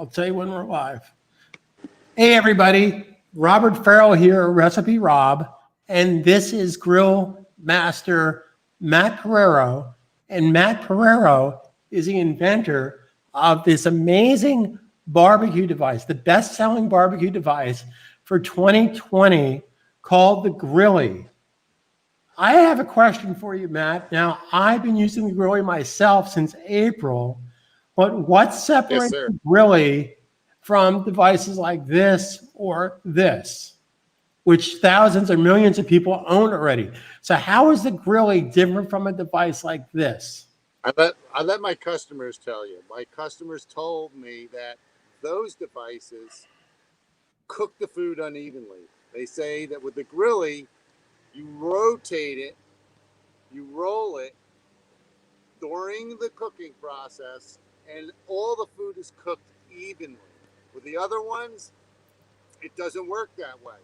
I'll tell you when we're live. Hey, everybody. Robert Farrell here, Recipe Rob. And this is Grill Master Matt Porraro. And Matt Porraro is the inventor of this amazing barbecue device, the best-selling barbecue device for 2020 called the Grilli. I have a question for you, Matt. Now, I've been using the Grilli myself since April, but what separates the Grilli from devices like this or this, which thousands or millions of people own already? So how is the Grilli different from a device like this? I let my customers tell you. My customers told me that those devices cook the food unevenly. They say that with the Grilli, you rotate it, you roll it during the cooking process, and all the food is cooked evenly. With the other ones, it doesn't work that way.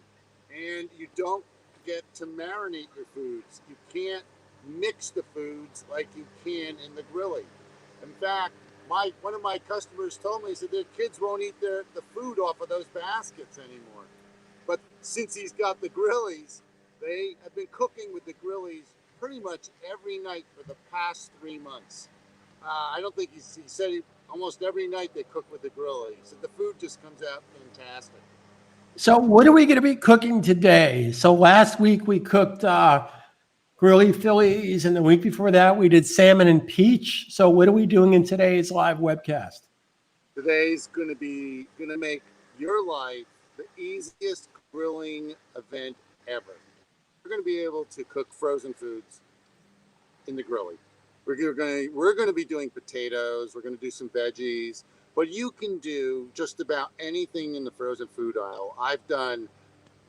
And you don't get to marinate your foods. You can't mix the foods like you can in the Grilli. In fact, one of my customers told me, he said their kids won't eat the food off of those baskets anymore. But since he's got the Grillies, they have been cooking with the Grillies pretty much every night for the past 3 months. I don't think he said almost every night they cook with the Grillies. So the food just comes out fantastic. So what are we going to be cooking today? So last week we cooked Grilly Phillies, and the week before that we did salmon and peach. So what are we doing in today's live webcast? Today's going to make your life the easiest grilling event ever. We're going to be able to cook frozen foods in the Grilli. We're going to be doing potatoes. We're going to do some veggies, but you can do just about anything in the frozen food aisle. I've done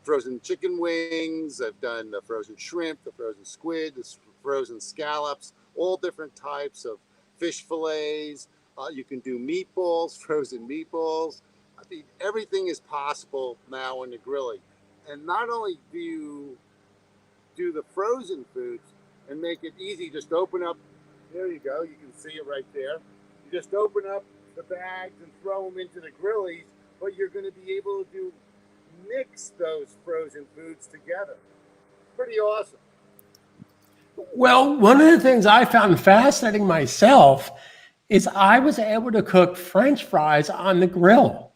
frozen chicken wings. I've done the frozen shrimp, the frozen squid, the frozen scallops, all different types of fish fillets. You can do meatballs, frozen meatballs. I mean, everything is possible now in the Grilli. And not only do you do the frozen foods and make it easy, just open up. There you go. You can see it right there. You just open up the bags and throw them into the Grillies, but you're going to be able to mix those frozen foods together. Pretty awesome. Well, one of the things I found fascinating myself is I was able to cook French fries on the grill.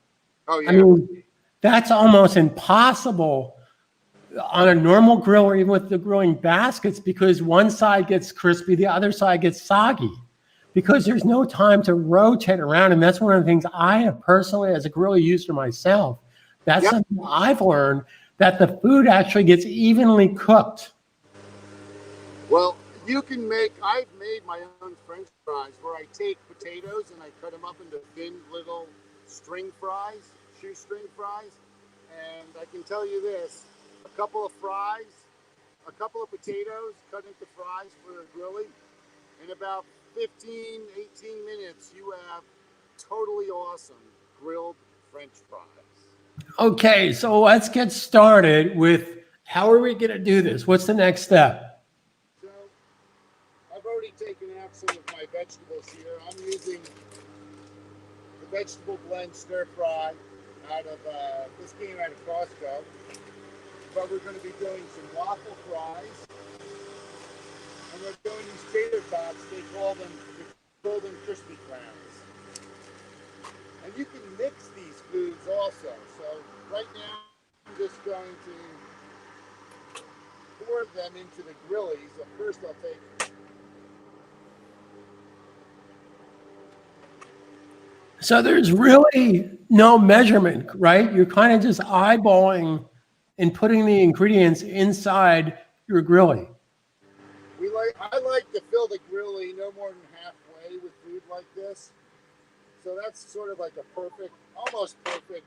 Oh, yeah. I mean, that's almost impossible on a normal grill or even with the grilling baskets, because one side gets crispy, the other side gets soggy, because there's no time to rotate around. And that's one of the things I have personally, as a grill user myself, that's something I've learned, that the food actually gets evenly cooked. Well, I've made my own French fries where I take potatoes and I cut them up into thin little shoestring fries. And I can tell you this, a couple of potatoes cut into fries for a Grilli. In about 15, 18 minutes, you have totally awesome grilled French fries. Okay, so let's get started with how are we going to do this? What's the next step? So I've already taken out some of my vegetables here. I'm using the vegetable blend stir fry this came out of Costco. But we're going to be doing some waffle fries. And we're doing these tater tots. They call them golden crispy crowns. And you can mix these foods also. So right now, I'm just going to pour them into the Grillies. So first I'll take... So there's really no measurement, right? You're kind of just eyeballing and putting the ingredients inside your Grilli. I like to fill the Grilli no more than halfway with food like this. So that's sort of like almost perfect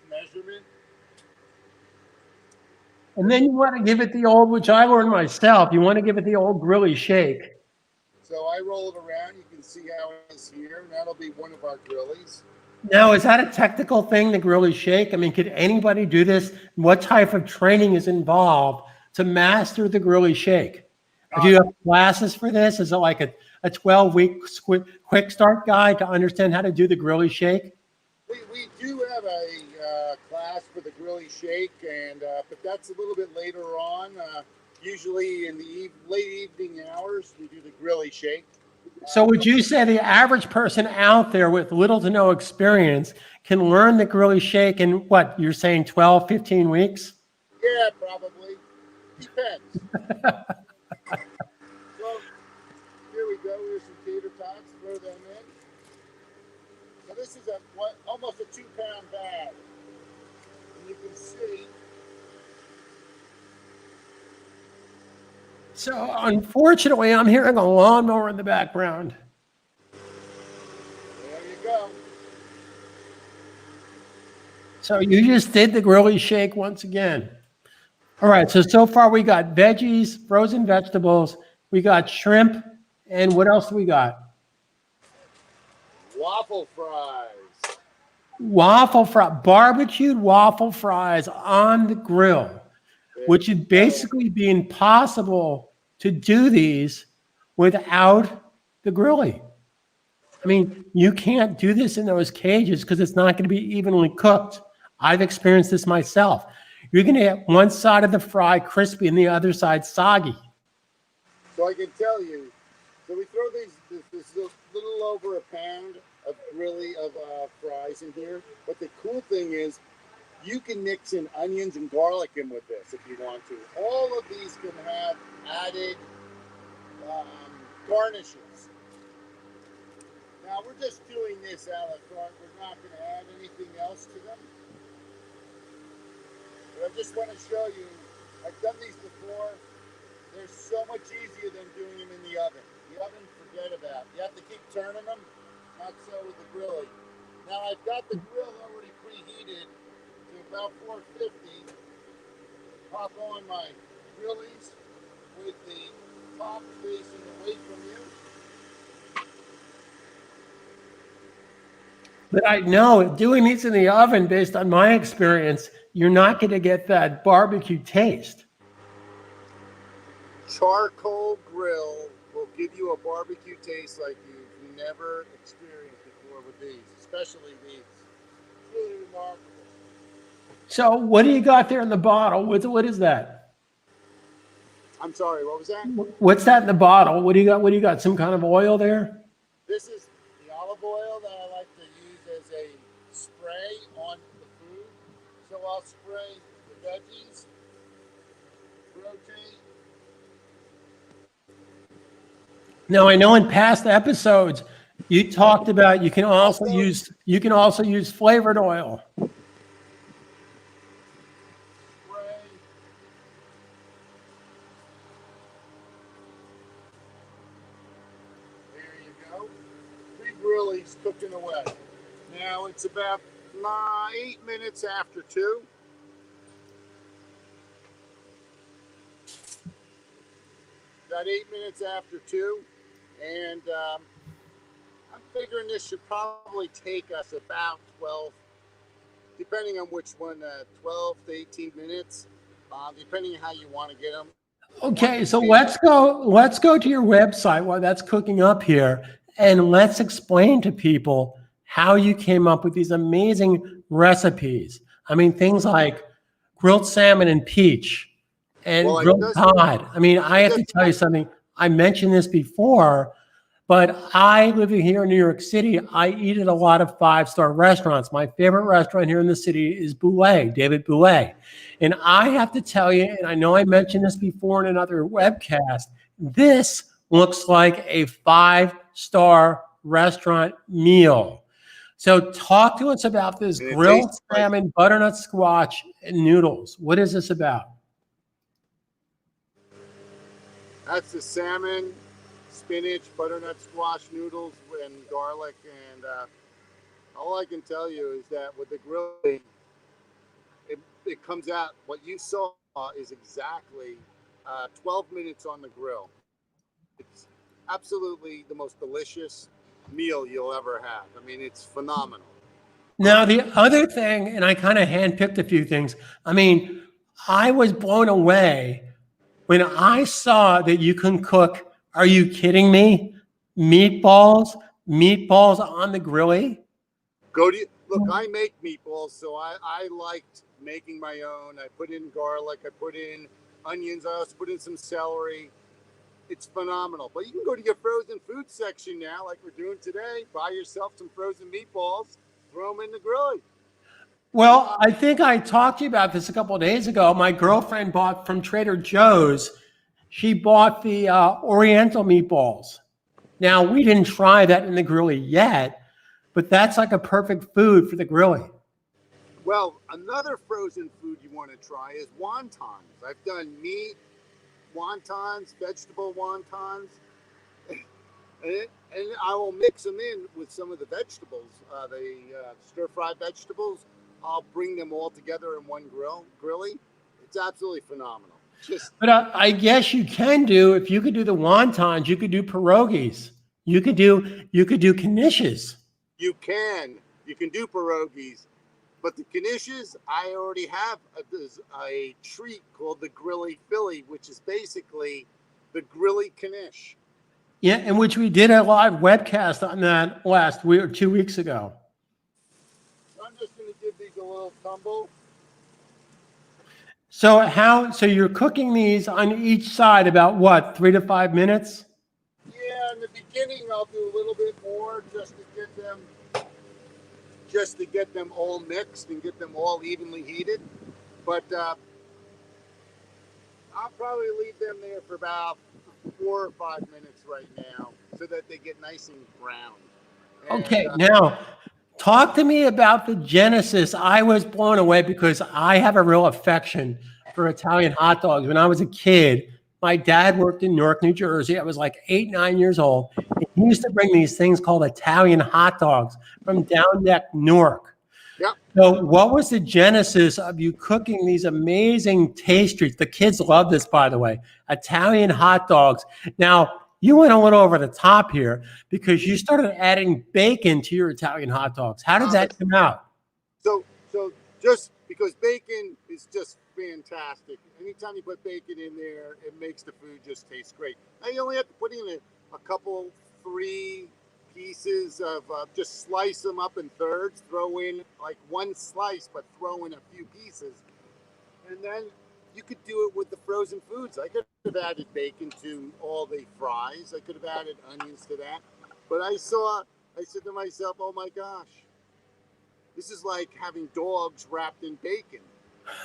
measurement. And then you want to give it the old, which I learned myself, you want to give it the old Grilli shake. So I roll it around. You can see how it is here. And that'll be one of our Grillies. Now, is that a technical thing, the Grilli shake? I mean, could anybody do this? What type of training is involved to master the Grilli shake? Do you have classes for this? Is it like a 12-week quick start guide to understand how to do the Grilli shake? We do have a class for the Grilly Shake, and but that's a little bit later on. Usually in the late evening hours, we do the Grilly Shake. So would you say the average person out there with little to no experience can learn the Grilli shake in what, you're saying 12, 15 weeks? Yeah, probably. Depends. So here we go. Here's some tater tots. Throw them in. So this is almost a 2-pound bag. And you can see. So unfortunately, I'm hearing a lawnmower in the background. There you go. So you just did the Grilli shake once again. All right, so far we got veggies, frozen vegetables, we got shrimp, and what else do we got? Waffle fries. Barbecued waffle fries on the grill, which would basically be impossible to do these without the Grilli. I mean, you can't do this in those cages because it's not going to be evenly cooked. I've experienced this myself. You're going to get one side of the fry crispy and the other side soggy. So I can tell you, so we throw this little over a pound of fries in here. But the cool thing is, you can mix in onions and garlic in with this if you want to. All of these can have added garnishes. Now we're just doing this a la carte. We're not going to add anything else to them. But I just want to show you, I've done these before. They're so much easier than doing them in the oven. The oven, forget about. You have to keep turning them. Not so with the Grilli. Now I've got the grill already preheated to about 450. Pop on my Grillies with the top facing away from you. But I know doing these in the oven, based on my experience, you're not going to get that barbecue taste. Charcoal grill will give you a barbecue taste like you've never experienced before with these, especially these. It's really remarkable. So what do you got there in the bottle? What is that? I'm sorry, what was that? What's that in the bottle? What do you got? What do you got? Some kind of oil there? This is the olive oil that I like to use as a spray on the food. So I'll spray the veggies, rotate. Now I know in past episodes you talked about you can also use flavored oil. Spray. There you go. 3 Grillies cooking away. Now it's about 8 minutes after 2. About 8 minutes after 2. And I'm figuring this should probably take us about 12, depending on which one, 12 to 18 minutes, depending on how you want to get them. Okay, so let's go to your website while that's cooking up here, and let's explain to people how you came up with these amazing recipes. I mean, things like grilled salmon and peach and grilled cod. I mean, I have to tell you something. I mentioned this before, but I live here in New York City. I eat at a lot of 5-star restaurants. My favorite restaurant here in the city is Boulet, David Boulet. And I have to tell you, and I know I mentioned this before in another webcast, this looks like a 5-star restaurant meal. So talk to us about this grilled salmon, butternut squash, and noodles. What is this about? That's the salmon, spinach, butternut squash noodles, and garlic. And all I can tell you is that with the grilling, it comes out, what you saw is exactly 12 minutes on the grill. It's absolutely the most delicious meal you'll ever have. I mean, it's phenomenal. Now, the other thing, and I kind of handpicked a few things. I mean, I was blown away when I saw that you can cook, are you kidding me? Meatballs on the Grilli? Look, look, I make meatballs, so I liked making my own. I put in garlic, I put in onions, I also put in some celery. It's phenomenal. But you can go to your frozen food section now, like we're doing today. Buy yourself some frozen meatballs, throw them in the grill. Well, I think I talked to you about this a couple of days ago. My girlfriend bought from Trader Joe's. She bought the Oriental meatballs. Now, we didn't try that in the Grillie yet, but that's like a perfect food for the Grillie. Well, another frozen food you want to try is wontons. I've done meat wontons, vegetable wontons, and I will mix them in with some of the vegetables, the stir-fried vegetables. I'll bring them all together in one grilly. It's absolutely phenomenal. But I guess you can do, if you could do the wontons, you could do pierogies. You could do knishes. You can do pierogies, but the knishes, I already have a treat called the Grilly Philly, which is basically the Grilly knish. Yeah, in which we did a live webcast on that last week or 2 weeks ago. I'm just going to give these a little tumble. So you're cooking these on each side about what, 3 to 5 minutes? Yeah, in the beginning I'll do a little bit more just to get them all mixed and get them all evenly heated. But I'll probably leave them there for about 4 or 5 minutes right now so that they get nice and brown. Okay, now talk to me about the genesis. I was blown away because I have a real affection for Italian hot dogs. When I was a kid, my dad worked in Newark, New Jersey. I was like 8, 9 years old. And he used to bring these things called Italian hot dogs from down neck Newark. Yep. So what was the genesis of you cooking these amazing taste treats? The kids love this, by the way, Italian hot dogs. Now, you went a little over the top here because you started adding bacon to your Italian hot dogs. How did that come out? So just because bacon is just fantastic. Anytime you put bacon in there, it makes the food just taste great. Now you only have to put in a couple, 3 pieces of, just slice them up in thirds, throw in like 1 slice, but throw in a few pieces. And then you could do it with the frozen foods. I could have added bacon to all the fries. I could have added onions to that. But I said to myself, oh my gosh, this is like having dogs wrapped in bacon.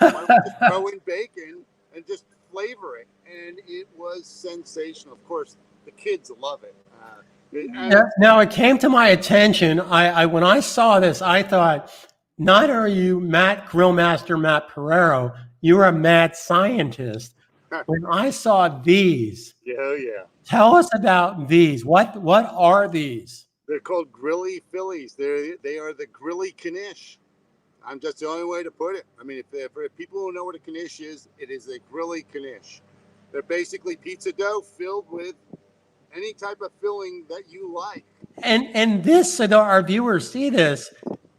Why don't we just throw in bacon and just flavor it? And it was sensational. Of course, the kids love it. Now, it came to my attention. When I saw this, I thought, not are you Grill Master Matt Porraro, you're a mad scientist. When I saw these, tell us about these. What are these? They're called Grilly Phillies. They are the Grilly knish. I'm just the only way to put it. I mean, for people who know what a knish is, it is a Grilly knish. They're basically pizza dough filled with any type of filling that you like. And this, so that our viewers see this,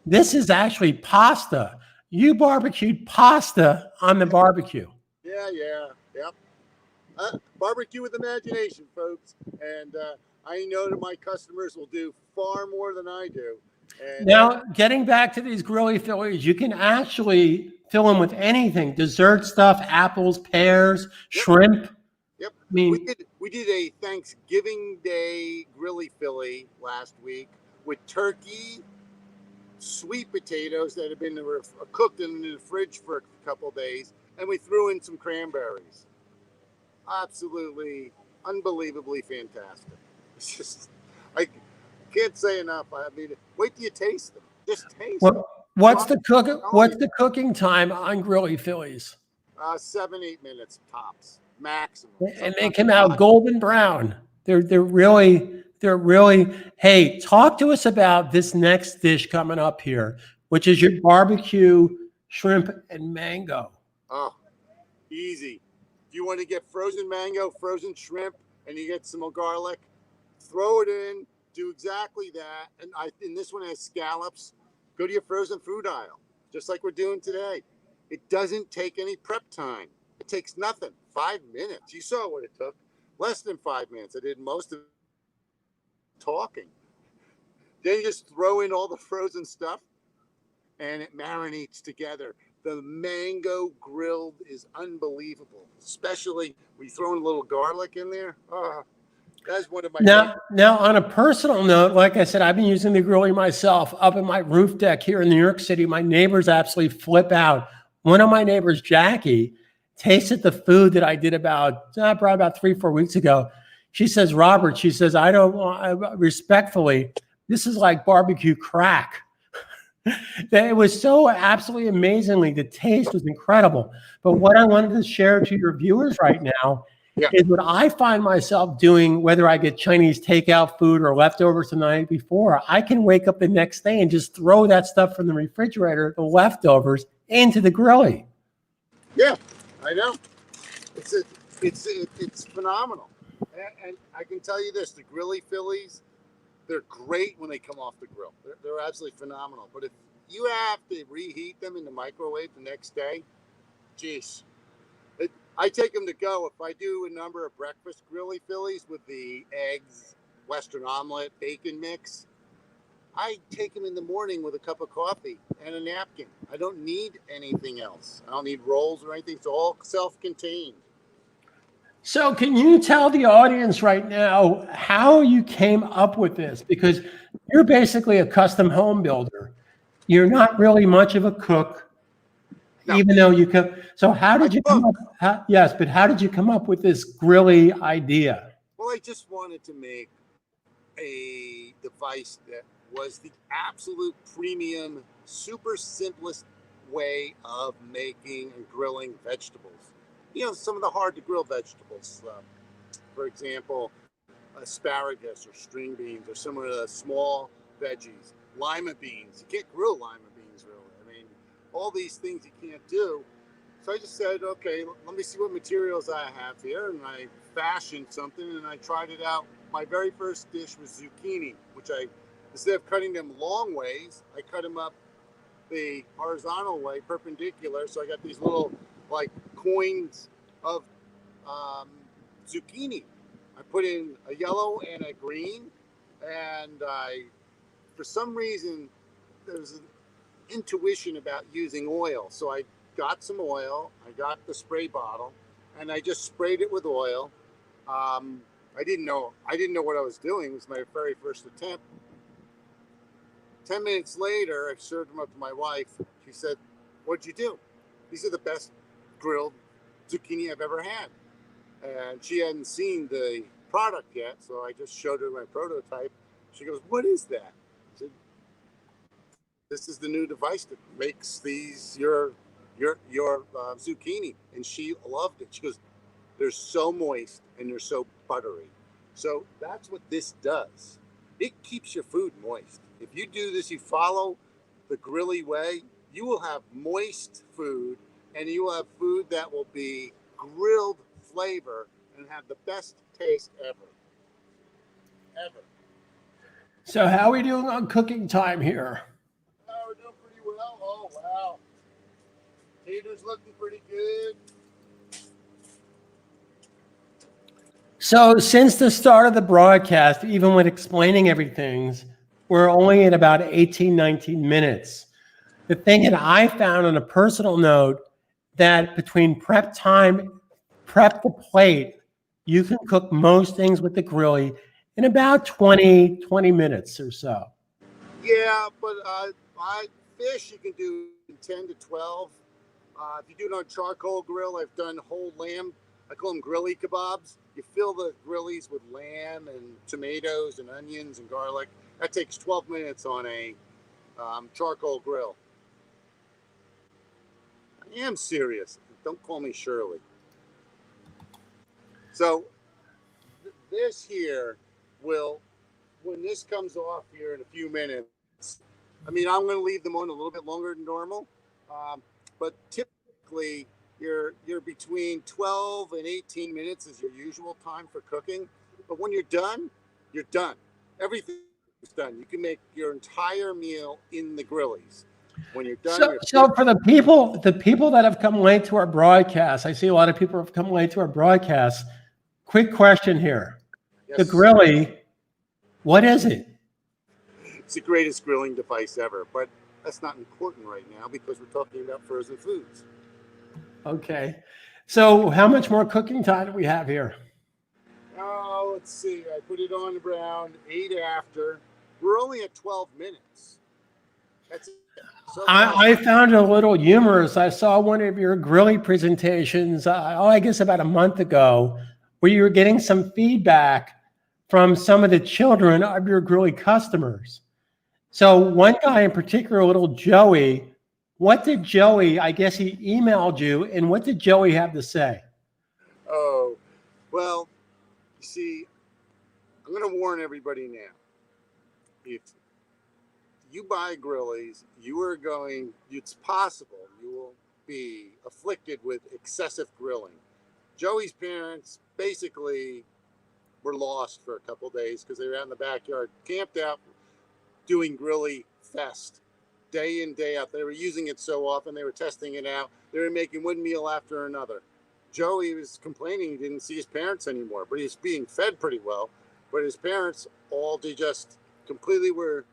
this is actually pasta. You barbecued pasta on the barbecue. Yep. Barbecue with imagination, folks. And I know that my customers will do far more than I do. And now, getting back to these Grilly Phillies, you can actually fill them with anything: dessert stuff, apples, pears, shrimp. Yep. I mean, we did a Thanksgiving Day Grilly Philly last week with turkey, sweet potatoes that have been cooked in the fridge for a couple of days, and we threw in some cranberries. Absolutely, unbelievably fantastic. It's just, I can't say enough. I mean, wait till you taste them. Just taste them. What's the cooking time on Grilly Phillies? 7-8 minutes tops, maximum. And they come out golden brown. They're really. Hey, talk to us about this next dish coming up here, which is your barbecue shrimp and mango. Oh, easy. If you want to get frozen mango, frozen shrimp, and you get some garlic, throw it in. Do exactly that. And this one has scallops. Go to your frozen food aisle, just like we're doing today. It doesn't take any prep time. It takes nothing. 5 minutes. You saw what it took. Less than 5 minutes. I did most of it talking. Then you just throw in all the frozen stuff. and it marinates together. The mango grilled is unbelievable, especially when you throw in a little garlic in there. Oh, that's one of my now, on a personal note, like I said, I've been using the Grillie myself up in my roof deck here in New York City. My neighbors absolutely flip out. One of my neighbors, Jackie, tasted the food that I did probably about 3-4 weeks ago. She says, Robert, she says, I don't want, respectfully, this is like barbecue crack. It was so absolutely amazingly, the taste was incredible. But what I wanted to share to your viewers right now is what I find myself doing, whether I get Chinese takeout food or leftovers the night before. I can wake up the next day and just throw that stuff from the refrigerator, the leftovers, into the Grillie. Yeah, I know. It's phenomenal. And I can tell you this, the Grilly Phillies, they're great when they come off the grill. They're absolutely phenomenal. But if you have to reheat them in the microwave the next day, geez. I take them to go. If I do a number of breakfast Grilly Phillies with the eggs, Western omelet, bacon mix, I take them in the morning with a cup of coffee and a napkin. I don't need anything else. I don't need rolls or anything. It's all self-contained. So can you tell the audience right now how you came up with this? Because you're basically a custom home builder. You're not really much of a cook, No. even though you cook. So how did you come up? Yes, but how did you come up with this Grillie idea? Well, I just wanted to make a device that was the absolute premium, super simplest way of making and grilling vegetables. You know, some of the hard to grill vegetables, for example, asparagus or string beans or some of the small veggies, lima beans. You can't grill lima beans really. I mean, all these things you can't do. So I just said, okay, let me see what materials I have here. And I fashioned something and I tried it out. My very first dish was zucchini, which instead of cutting them long ways, I cut them up the horizontal way, perpendicular. So I got these little like coins of zucchini. I put in a yellow and a green, and for some reason, there's an intuition about using oil. So I got some oil, I got the spray bottle, and I just sprayed it with oil. I didn't know what I was doing. It was my very first attempt. 10 minutes later, I served them up to my wife. She said, "What'd you do? These are the best grilled zucchini I've ever had." And she hadn't seen the product yet, so I just showed her my prototype. She goes, "What is that?" I said, "This is the new device that makes these your zucchini." And she loved it. She goes, "They're so moist and they're so buttery." So that's what this does. It keeps your food moist. If you do this, you follow the Grilly way, you will have moist food, and you will have food that will be grilled flavor and have the best taste ever. Ever. So how are we doing on cooking time here? We're doing pretty well. Oh, wow. Tater's looking pretty good. So since the start of the broadcast, even when explaining everything, we're only at about 18, 19 minutes. The thing that I found on a personal note, that between prep time, prep the plate, you can cook most things with the Grillie in about 20 minutes or so. Yeah, but fish you can do in 10 to 12. If you do it on charcoal grill, I've done whole lamb. I call them Grilli kebabs. You fill the Grillies with lamb and tomatoes and onions and garlic. That takes 12 minutes on a charcoal grill. I am serious. Don't call me Shirley. So this here will, when this comes off here in a few minutes, I mean, I'm going to leave them on a little bit longer than normal, but typically you're between 12 and 18 minutes is your usual time for cooking. But when you're done, you're done. Everything's done. You can make your entire meal in the Grillies. When you're done, so for the people that have come late to our broadcast, I see a lot of people have come late to our broadcast. Quick question here. Yes. The Grillie, what is it? It's the greatest grilling device ever. But that's not important right now because we're talking about frozen foods. Okay. So how much more cooking time do we have here? Oh, let's see. I put it on around 8 after. We're only at 12 minutes. That's it. So far. I found it a little humorous. I saw one of your Grilly presentations, I guess about a month ago, where you were getting some feedback from some of the children of your Grilly customers. So one guy in particular, little Joey, what did Joey, I guess he emailed you, and what did Joey have to say? Oh, well, you see, I'm going to warn everybody now. If you buy Grillies, it's possible you will be afflicted with excessive grilling. Joey's parents basically were lost for a couple days because they were out in the backyard, camped out, doing Grilly Fest day in, day out. They were using it so often, they were testing it out. They were making one meal after another. Joey was complaining he didn't see his parents anymore, but he was being fed pretty well. But his parents they just completely were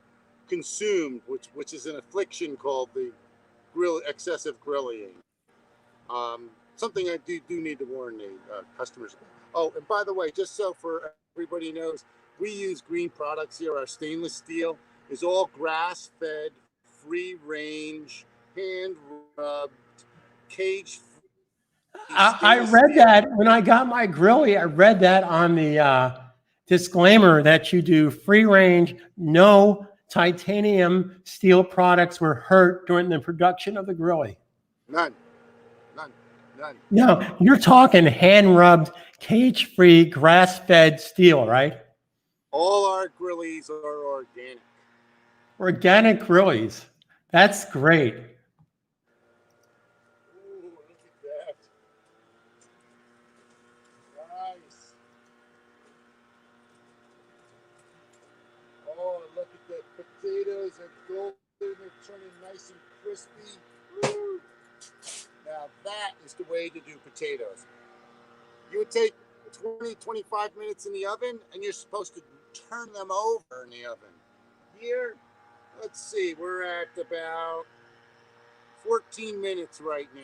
consumed, which is an affliction called the excessive grilling. Something I do need to warn the customers about. Oh, and by the way, just so for everybody knows, we use green products here. Our stainless steel is all grass-fed, free-range, hand-rubbed, cage-free I stainless read steel. that when I got my Grilly. I read that on the disclaimer that you do free range, no titanium steel products were hurt during the production of the Grilly. None, none, none. No, you're talking hand rubbed, cage free, grass fed steel, right? All our Grillies are organic. Organic Grillies. That's great. Ooh, look at that. Nice. Oh, look at the potatoes are golden. They're turning nice and crispy. Woo. Now that is the way to do potatoes. You would take 20-25 minutes in the oven, and you're supposed to turn them over in the oven. Here, let's see, we're at about 14 minutes right now.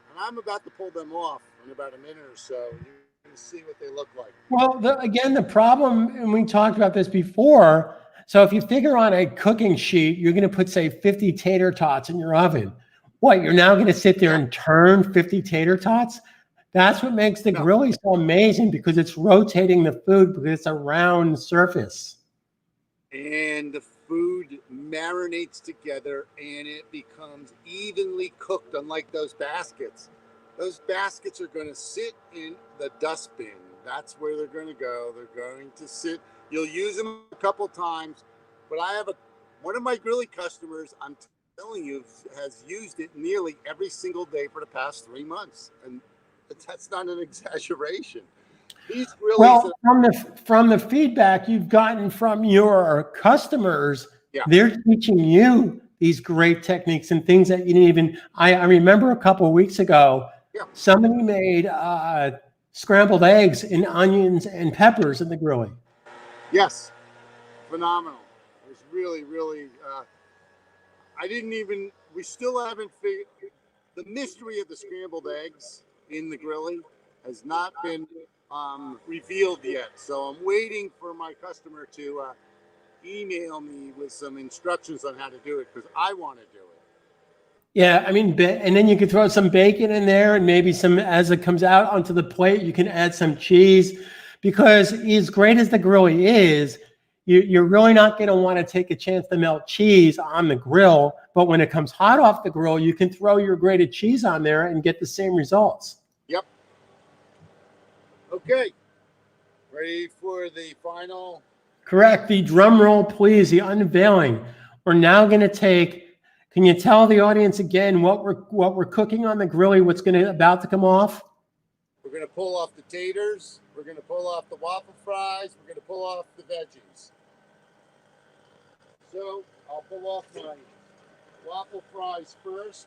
And I'm about to pull them off in about a minute or so. You're going to see what they look like. Well, again, the problem, and we talked about this before. So if you figure on a cooking sheet, you're going to put, say, 50 tater tots in your oven. What, you're now going to sit there and turn 50 tater tots? That's what makes the No. Grilly so amazing, because it's rotating the food because it's a round surface. And the food marinates together and it becomes evenly cooked, unlike those baskets. Those baskets are going to sit in the dustbin. That's where they're going to go. They're going to sit. You'll use them a couple times, but I have one of my Grilly customers, I'm telling you, has used it nearly every single day for the past 3 months. And that's not an exaggeration. These Grillies Well, from the feedback you've gotten from your customers, they're teaching you these great techniques and things that you didn't even. I remember a couple of weeks ago, somebody made scrambled eggs and onions and peppers in the Grilly. Yes, phenomenal. It was really, really. We still haven't figured the mystery of the scrambled eggs in the Grilly has not been revealed yet. So I'm waiting for my customer to email me with some instructions on how to do it, because I want to do it. Yeah, I mean, and then you can throw some bacon in there, and maybe some, as it comes out onto the plate, you can add some cheese, because as great as the Grilly is, you're really not going to want to take a chance to melt cheese on the grill. But when it comes hot off the grill, you can throw your grated cheese on there and get the same results. Yep. Okay. Ready for the final? Correct. The drum roll, please. The unveiling. We're now going to take. Can you tell the audience again what we're cooking on the Grilly? What's about to come off? We're going to pull off the taters. We're going to pull off the waffle fries. We're going to pull off the veggies. So I'll pull off my waffle fries first.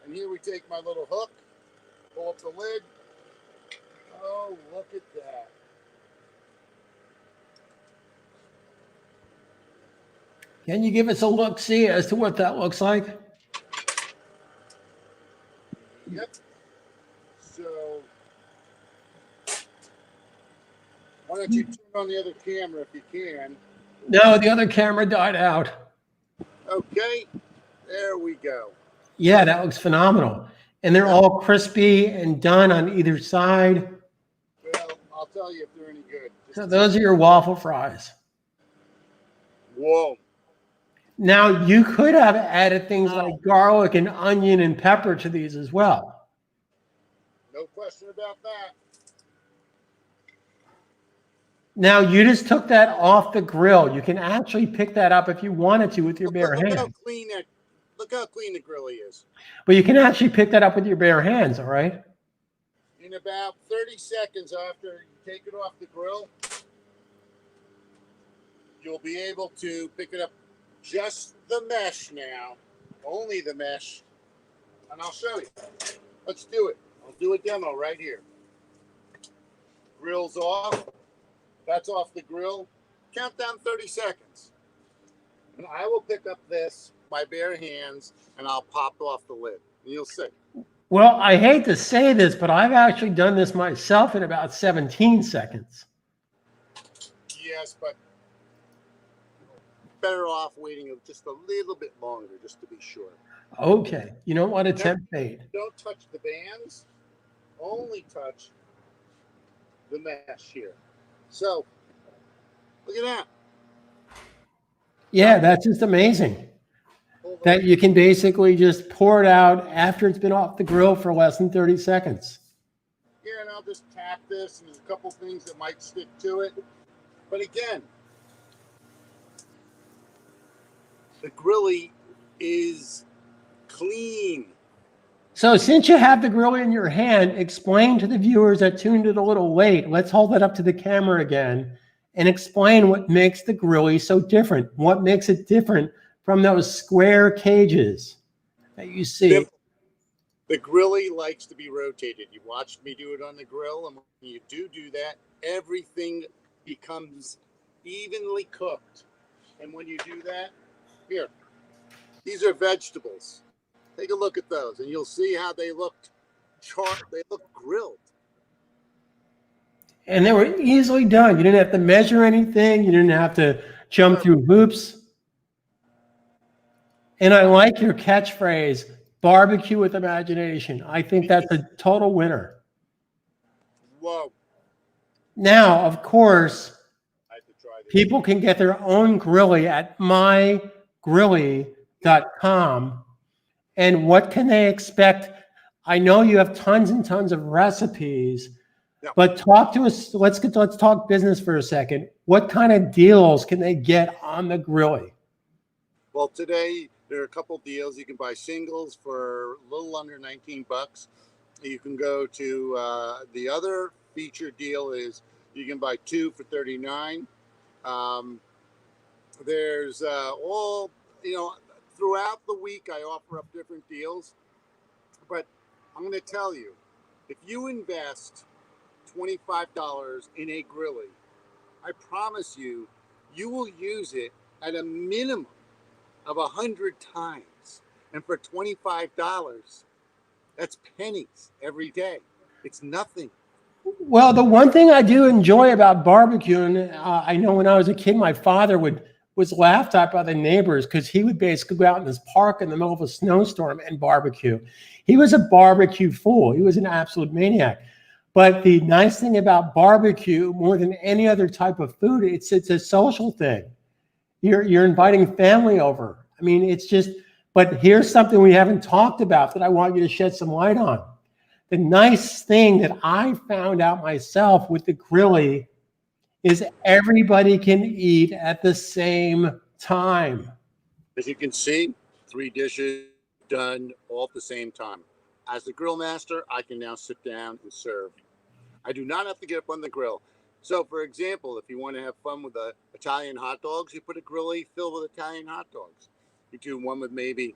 And here we take my little hook, pull up the lid. Oh, look at that. Can you give us a look-see as to what that looks like? Yep. So why don't you turn on the other camera if you can? No, the other camera died out. Okay, there we go. Yeah, that looks phenomenal. And they're all crispy and done on either side. Well, I'll tell you if they're any good. So those are your waffle fries. Whoa. Now, you could have added things like garlic and onion and pepper to these as well. No question about that. Now, you just took that off the grill. You can actually pick that up if you wanted to with your bare Look how hands. clean that. Look how clean the Grilly is. But you can actually pick that up with your bare hands, all right? In about 30 seconds after you take it off the grill, you'll be able to pick it up. Just the mesh now, only the mesh, and I'll show you. Let's do it. I'll do a demo right here. Grill's off. That's off the grill. Count down 30 seconds. And I will pick up this, my bare hands, and I'll pop off the lid. And you'll see. Well, I hate to say this, but I've actually done this myself in about 17 seconds. Yes, but better off waiting just a little bit longer just to be sure. Okay. You don't want to tempt fate. Don't touch the bands. Only touch the mesh here. So, look at that. Yeah, that's just amazing. That you can basically just pour it out after it's been off the grill for less than 30 seconds. Yeah, and I'll just tap this, and there's a couple things that might stick to it. But again, the Grilly is clean. So since you have the grill in your hand, explain to the viewers that tuned it a little late. Let's hold it up to the camera again and explain what makes the Grilly so different. What makes it different from those square cages that you see? The Grilly likes to be rotated. You watched me do it on the grill, and when you do that, everything becomes evenly cooked. And when you do that, here, these are vegetables. Take a look at those, and you'll see how they looked they look grilled. And they were easily done. You didn't have to measure anything. You didn't have to jump through hoops. And I like your catchphrase, barbecue with imagination. I think that's a total winner. Whoa. Now, of course, people can get their own Grilly at mygrilly.com. And what can they expect? I know you have tons and tons of recipes, but talk to us. Let's talk business for a second. What kind of deals can they get on the Grilly? Well, today there are a couple deals. You can buy singles for a little under 19 bucks. You can go to the other featured deal is you can buy two for 39. There's all, throughout the week, I offer up different deals, but I'm going to tell you, if you invest $25 in a Grilly, I promise you, you will use it at a minimum of 100 times. And for $25, that's pennies every day. It's nothing. Well, the one thing I do enjoy about barbecuing, I know when I was a kid, my father was laughed at by the neighbors because he would basically go out in this park in the middle of a snowstorm and barbecue. He was a barbecue fool. He was an absolute maniac. But the nice thing about barbecue, more than any other type of food, it's a social thing. You're inviting family over. I mean, it's just, but here's something we haven't talked about that I want you to shed some light on. The nice thing that I found out myself with the Grilly is everybody can eat at the same time. As you can see, 3 dishes done all at the same time. As the grill master, I can now sit down and serve. I do not have to get up on the grill. So, for example, if you want to have fun with the Italian hot dogs, you put a Grilly filled with Italian hot dogs. You do one with maybe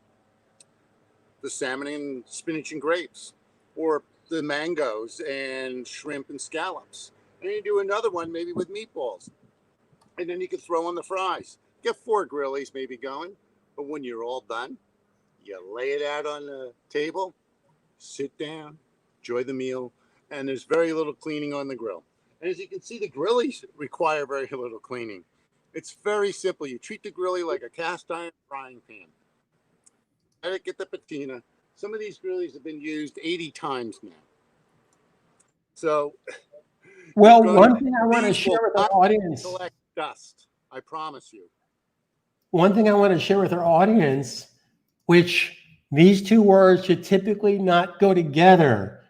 the salmon and spinach and grapes, or the mangoes and shrimp and scallops. And you do another one maybe with meatballs. And then you can throw on the fries. get 4 Grillies maybe going. But when you're all done, you lay it out on the table, sit down, enjoy the meal, and there's very little cleaning on the grill. And as you can see, the Grillies require very little cleaning. It's very simple. You treat the Grillie like a cast iron frying pan. Let it get the patina. Some of these Grillies have been used 80 times now. So, well, one thing I want to share with our audience. Collect dust. I promise you. One thing I want to share with our audience, which these two words should typically not go together,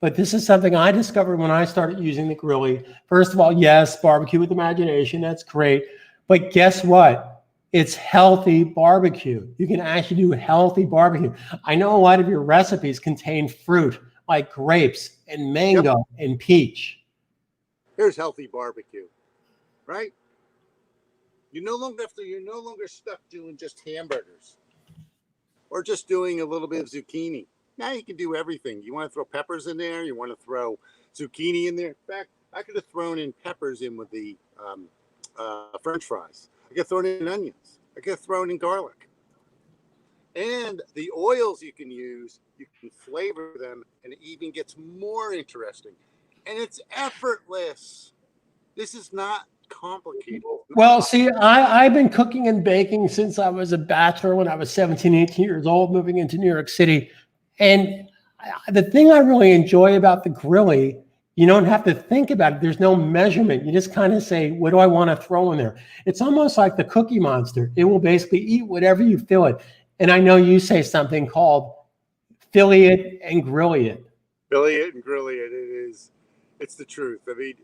but this is something I discovered when I started using the Grillie. First of all, yes, barbecue with imagination, that's great. But guess what? It's healthy barbecue. You can actually do healthy barbecue. I know a lot of your recipes contain fruit like grapes and mango and peach. Here's healthy barbecue, right? You're no longer stuck doing just hamburgers or just doing a little bit of zucchini. Now you can do everything. You want to throw peppers in there? You want to throw zucchini in there? In fact, I could have thrown in peppers in with the French fries. I could have thrown in onions. I could have thrown in garlic. And the oils you can use, you can flavor them, and it even gets more interesting. And it's effortless. This is not complicated. Well, see, I've been cooking and baking since I was a bachelor when I was 17, 18 years old, moving into New York City. And the thing I really enjoy about the Grillie, you don't have to think about it. There's no measurement. You just kind of say, what do I want to throw in there? It's almost like the Cookie Monster. It will basically eat whatever you fill it. And I know you say something called Philly it and Grilly it. Philly it and Grilly it. It's the truth. I mean,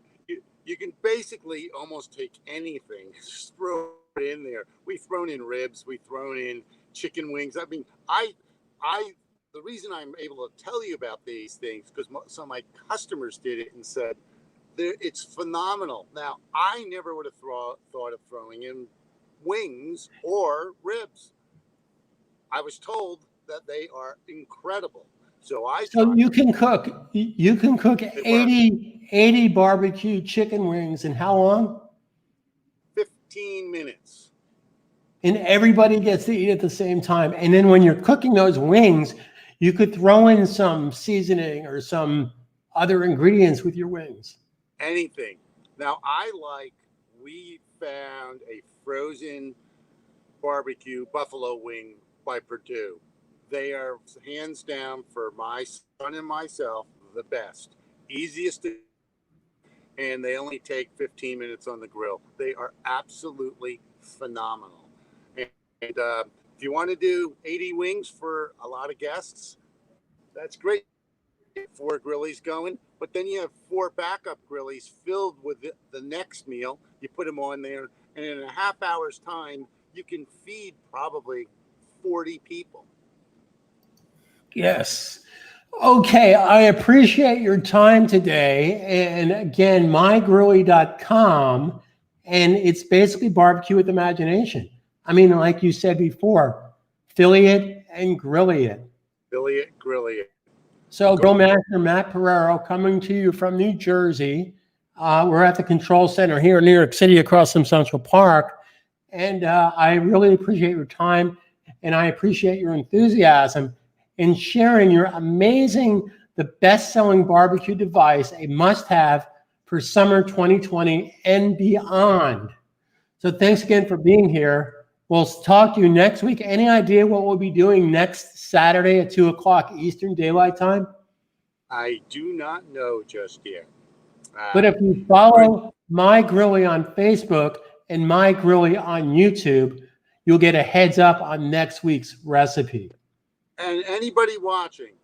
you can basically almost take anything, just throw it in there. We've thrown in ribs. We've thrown in chicken wings. I mean, the reason I'm able to tell you about these things because some of my customers did it and said it's phenomenal. Now, I never would have thought of throwing in wings or ribs. I was told that they are incredible. So you can cook 80 barbecue chicken wings in how long? 15 minutes. And everybody gets to eat at the same time. And then when you're cooking those wings, you could throw in some seasoning or some other ingredients with your wings. Anything. Now, we found a frozen barbecue buffalo wing by Purdue. They are hands down for my son and myself the best, easiest to, and they only take 15 minutes on the grill. They are absolutely phenomenal. And if you want to do 80 wings for a lot of guests, that's great. 4 Grillies going, but then you have 4 backup Grillies filled with the next meal. You put them on there, and in a half hour's time, you can feed probably 40 people. Yes. Okay, I appreciate your time today. And again, mygrilly.com, and it's basically barbecue with imagination. I mean, like you said before, Philly it and Grilly it. Philly it, Grilly it. So Grill Master Matt Porraro coming to you from New Jersey. We're at the control center here in New York City across from Central Park. And I really appreciate your time, and I appreciate your enthusiasm in sharing your amazing, the best-selling barbecue device, a must-have for summer 2020 and beyond. So thanks again for being here. We'll talk to you next week. Any idea what we'll be doing next Saturday at 2 o'clock Eastern Daylight Time? I do not know just yet. But if you follow My Grilly on Facebook and My Grilly on YouTube, you'll get a heads up on next week's recipe. And anybody watching,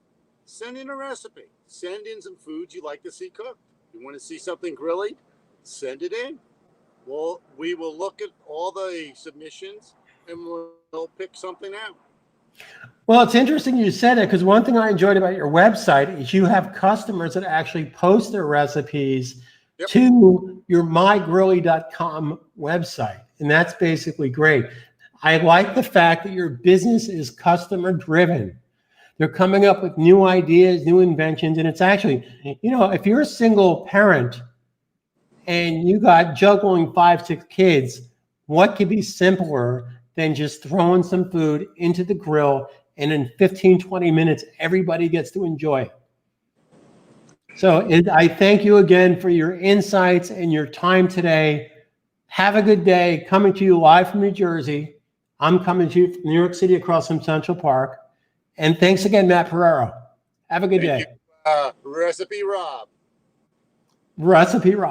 send in a recipe. Send in some foods you like to see cooked. You want to see something grilly? Send it in. Well, we will look at all the submissions and we'll pick something out. Well, it's interesting you said it, because one thing I enjoyed about your website is you have customers that actually post their recipes to your mygrilly.com website. And that's basically great. I like the fact that your business is customer driven. They're coming up with new ideas, new inventions. And it's actually, if you're a single parent and you got juggling 5, 6 kids, What could be simpler than just throwing some food into the grill and in 15, 20 minutes, everybody gets to enjoy it. So I thank you again for your insights and your time today. Have a good day. Coming to you live from New Jersey. I'm coming to you from New York City across from Central Park. And thanks again, Matt Porraro. Have a good day. Recipe Rob. Recipe Rob.